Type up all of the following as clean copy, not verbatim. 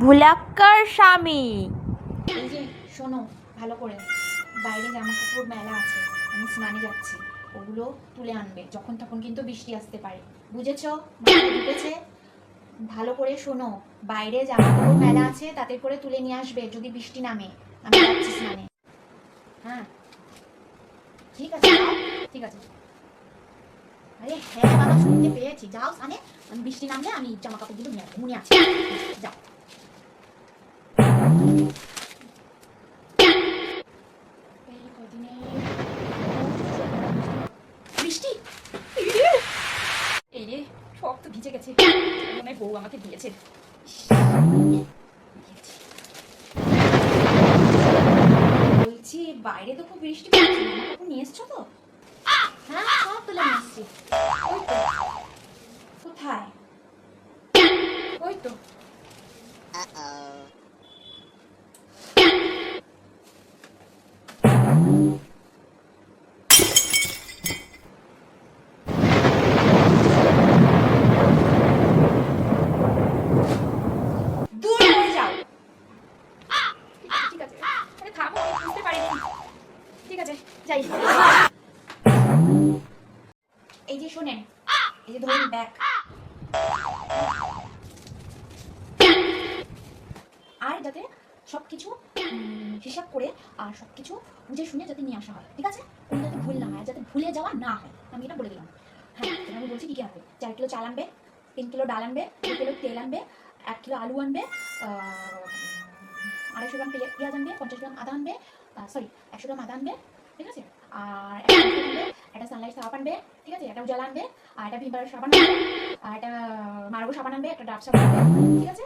ভুলাক্কার স্বামী। এই যে শোনো ভালো করে, বাইরে জামা কাপড় মেলা আছে, আমি স্নানে যাচ্ছি, ওগুলো তুলে আনবে, যখন তখন কিন্তু বৃষ্টি আসতে পারে, বুঝেছো? মাথায় ঢুকেছে? ভালো করে শোনো, বাইরে জামা কাপড় মেলা আছে, তাতে করে তুলে নিয়ে আসবে যদি বৃষ্টি নামে। আমি যাচ্ছি স্নানে। হ্যাঁ ঠিক আছে, যাও। ঠিক আছে। আরে হ্যাঁ বাবা, শুনতে পেয়েছি, যাও স্নানে। আমি বৃষ্টি নামলে আমি জামা কাপড়গুলো নিয়ে আসবো, মনে আছে। যাও। বৃষ্টি, এই রে, সব তো ভিজে গেছে, মনে হয় বউ আমাকে দিয়েছে। বলছি বাইরে তো খুব বৃষ্টি পড়ছে, জামা কাপড় নিয়ে এসছো তো? হ্যাঁ সব তুলে নিয়ে এসছি। ওই তো। কোথায়? ওই তো। দূর হয়ে যাও। ঠিক আছে, আরে থামো, আমি বুঝতে পারিনি। ঠিক আছে, যাই। এই যে শোনেন, এই যে ধরুন ব্যাগ, আর যাতে সবকিছু হিসাব করে আর সবকিছু বুঝে শুনে যাতে নিয়ে আসা হয়, ঠিক আছে? কোনো যাতে ভুল না হয়, যাতে ভুলে যাওয়া না হয়, আমি এটা বলে দিলাম। হ্যাঁ, এবার আমি বলছি কি কি আনবে। 4 কিলো চাল আনবে, 3 কিলো ডাল আনবে, 2 কিলো তেল আনবে, 1 কিলো আলু আনবে, 250 গ্রাম পেঁয়াজ আনবে, 50 গ্রাম আদা আনবে, সরি 100 গ্রাম আদা আনবে, ঠিক আছে? আর একটা সানলাইট সাবান আনবে, ঠিক আছে? একটা উজালা আনবে, আর একটা ভিমবার সাবান আনবে, আর একটা মার্গো সাবান আনবে, একটা ডাব সাবান আনবে, ঠিক আছে?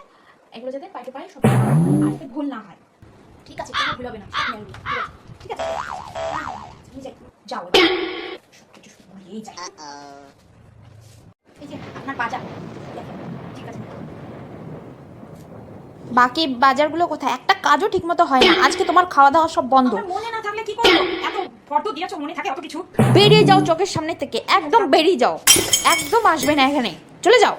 এগুলো যাতে পাই টু পাই সব, আর যাতে ভুল না হয়, ঠিক আছে? কোনো ভুল হবে না, সব নিয়ে আসবি, ঠিক আছে? ঠিক আছে, যাও সব কিছু ভুলেই যাই। এই যে আপনার বাজার, দেখেন, ঠিক আছে? বাকি বাজারগুলো কোথায়? একটা কাজও ঠিকমতো হয় না, আজকে তোমার খাওয়া দাওয়া সব বন্ধ। আমার মনে না থাকলে কি করবো? এত ফর্দ দিয়েছো, মনে থাকে অত কিছু? বেরিয়ে যাও চোখের সামনে থেকে, একদম বেরিয়ে যাও, একদম আসবে না এখানে, চলে যাও।